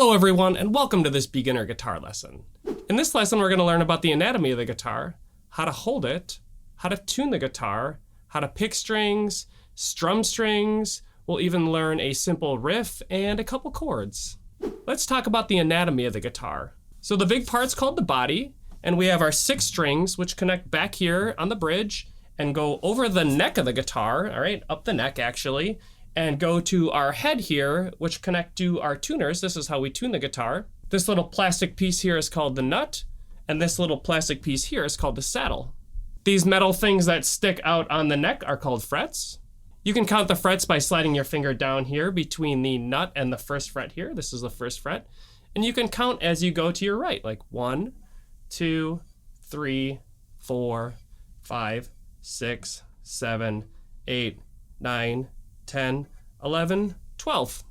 Hello everyone, and welcome to this beginner guitar lesson. In this lesson, we're going to learn about the anatomy of the guitar, how to hold it, how to tune the guitar, how to pick strings, strum strings. We'll even learn a simple riff and a couple chords. Let's talk about the anatomy of the guitar. So the big part's called the body, and we have our 6 strings, which connect back here on the bridge and go over the neck of the guitar, all right, up the neck actually, and go to our head here, which connect to our tuners. This is how we tune the guitar. This little plastic piece here is called the nut, and this little plastic piece here is called the saddle. These metal things that stick out on the neck are called frets. You can count the frets by sliding your finger down here between the nut and the first fret here. This is the first fret. And you can count as you go to your right, like 1, 2, 3, 4, 5, 6, 7, 8, 9, 10, 11, 12.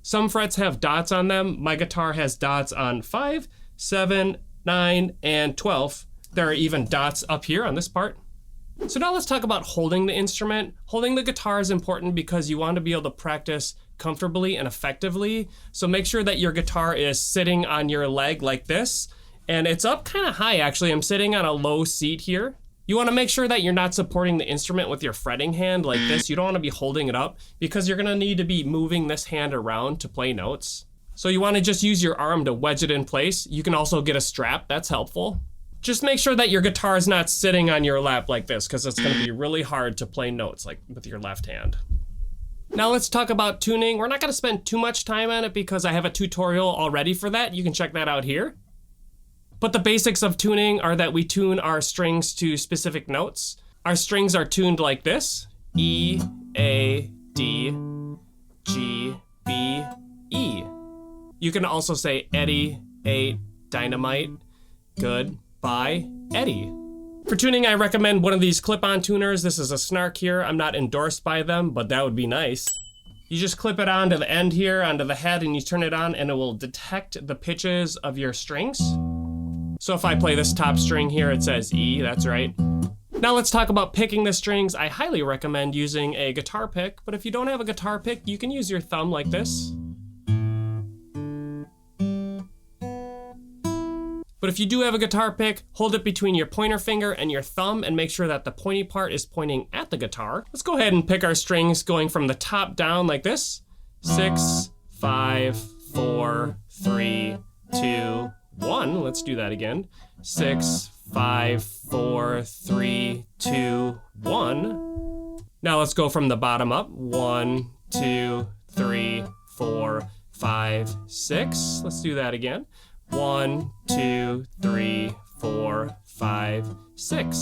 Some frets have dots on them. My guitar has dots on 5, 7, 9, and 12. There are even dots up here on this part. So now let's talk about holding the instrument. Holding the guitar is important because you want to be able to practice comfortably and effectively. So make sure that your guitar is sitting on your leg like this. And it's up kind of high actually. I'm sitting on a low seat here. You want to make sure that you're not supporting the instrument with your fretting hand like this. You don't want to be holding it up because you're going to need to be moving this hand around to play notes. So you want to just use your arm to wedge it in place. You can also get a strap, that's helpful. Just make sure that your guitar is not sitting on your lap like this because it's going to be really hard to play notes like with your left hand. Now let's talk about tuning. We're not going to spend too much time on it because I have a tutorial already for that. You can check that out here. But the basics of tuning are that we tune our strings to specific notes. Our strings are tuned like this: E, A, D, G, B, E. You can also say Eddie, 8, dynamite, good, bye, Eddie. For tuning, I recommend one of these clip-on tuners. This is a Snark here. I'm not endorsed by them, but that would be nice. You just clip it onto the end here, onto the head, and you turn it on, and it will detect the pitches of your strings. So if I play this top string here, it says E, that's right. Now let's talk about picking the strings. I highly recommend using a guitar pick, but if you don't have a guitar pick, you can use your thumb like this. But if you do have a guitar pick, hold it between your pointer finger and your thumb and make sure that the pointy part is pointing at the guitar. Let's go ahead and pick our strings going from the top down like this. 6, 5, 4, 3, 2, 1. Let's do that again. 6, 5, 4, 3, 2, 1. Now let's go from the bottom up. 1, 2, 3, 4, 5, 6. Let's do that again. 1, 2, 3, 4, 5, 6.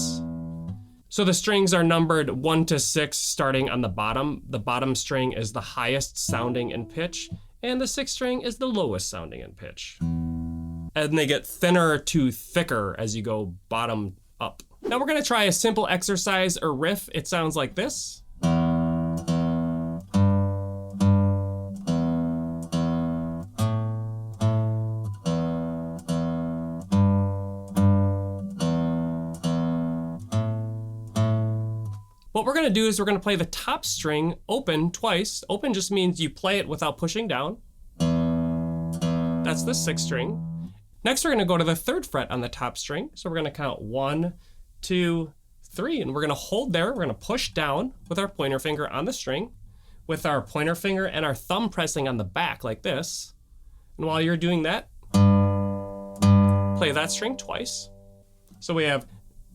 So the strings are numbered 1 to 6 starting on the bottom. The bottom string is the highest sounding in pitch, and the 6th string is the lowest sounding in pitch. And they get thinner to thicker as you go bottom up. Now we're gonna try a simple exercise or riff. It sounds like this. What we're gonna do is we're gonna play the top string open twice. Open just means you play it without pushing down. That's the 6th string. Next, we're gonna go to the 3rd fret on the top string. So we're gonna count 1, 2, 3, and we're gonna hold there. We're gonna push down with our pointer finger on the string, with our pointer finger and our thumb pressing on the back like this. And while you're doing that, play that string twice. So we have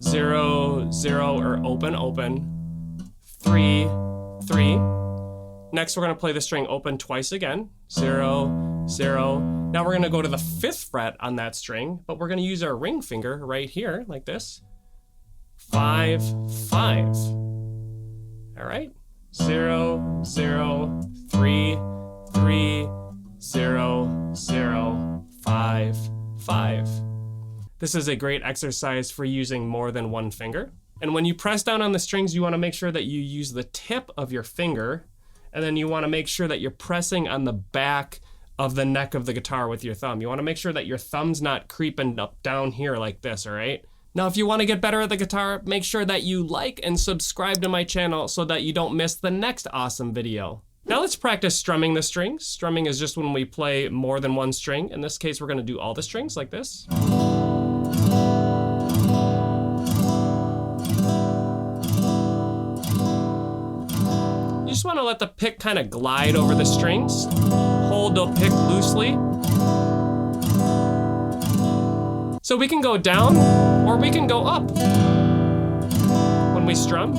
0, 0, or open, open, 3, 3. Next, we're gonna play the string open twice again. 0, 0. Now we're gonna go to the 5th fret on that string, but we're gonna use our ring finger right here, like this. 5, 5. All right. 0, 0, 3, 3, 0, 0, 5, 5. This is a great exercise for using more than one finger. And when you press down on the strings, you wanna make sure that you use the tip of your finger, and then you wanna make sure that you're pressing on the back of the neck of the guitar with your thumb. You wanna make sure that your thumb's not creeping up down here like this, all right? Now, if you wanna get better at the guitar, make sure that you like and subscribe to my channel so that you don't miss the next awesome video. Now let's practice strumming the strings. Strumming is just when we play more than one string. In this case, we're gonna do all the strings like this. You just wanna let the pick kind of glide over the strings. Hold the pick loosely. So we can go down or we can go up when we strum.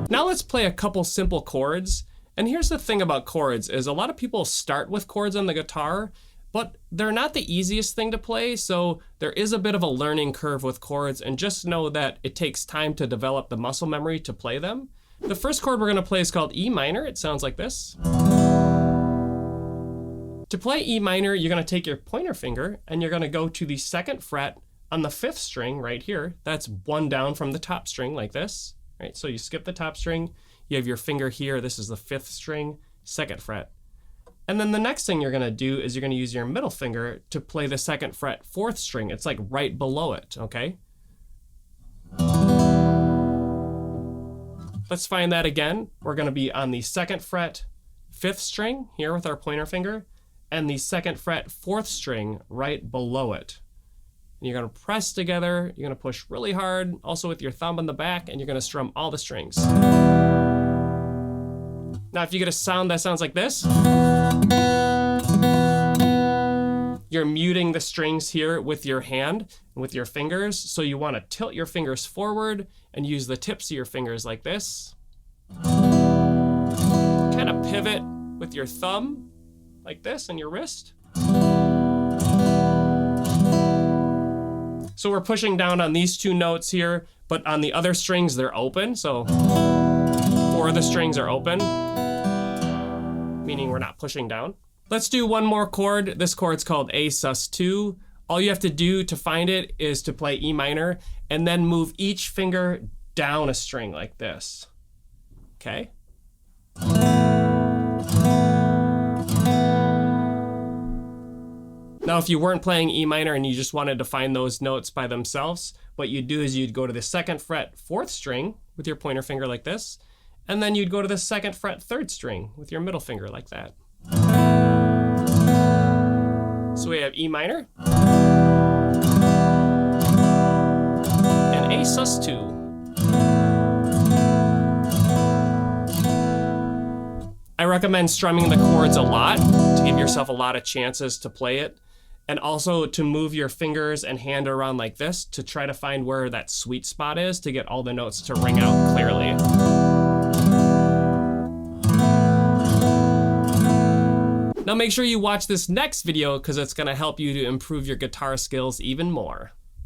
Now let's play a couple simple chords. And here's the thing about chords is a lot of people start with chords on the guitar, but they're not the easiest thing to play. So there is a bit of a learning curve with chords, and just know that it takes time to develop the muscle memory to play them. The first chord we're gonna play is called E minor. It sounds like this. To play E minor, you're gonna take your pointer finger and you're gonna go to the 2nd fret on the 5th string right here. That's 1 down from the top string like this. Right, so you skip the top string, you have your finger here, this is the 5th string, 2nd fret. And then the next thing you're gonna do is you're gonna use your middle finger to play the 2nd fret, 4th string. It's like right below it, okay? Let's find that again. We're gonna be on the 2nd fret, 5th string here with our pointer finger, and the 2nd fret, 4th string right below it. And you're gonna press together, you're gonna push really hard, also with your thumb on the back, and you're gonna strum all the strings. Now if you get a sound that sounds like this, you're muting the strings here with your hand and with your fingers, so you wanna tilt your fingers forward and use the tips of your fingers like this. Kind of pivot with your thumb like this and your wrist. So we're pushing down on these 2 notes here, but on the other strings, they're open. So 4 of the strings are open, meaning we're not pushing down. Let's do one more chord. This chord's called A sus2. All you have to do to find it is to play E minor and then move each finger down a string like this, okay? Now, if you weren't playing E minor and you just wanted to find those notes by themselves, what you'd do is you'd go to the 2nd fret, 4th string with your pointer finger like this, and then you'd go to the 2nd fret, 3rd string with your middle finger like that. So we have E minor and A sus2. I recommend strumming the chords a lot to give yourself a lot of chances to play it. And also to move your fingers and hand around like this to try to find where that sweet spot is to get all the notes to ring out clearly. Now make sure you watch this next video because it's going to help you to improve your guitar skills even more.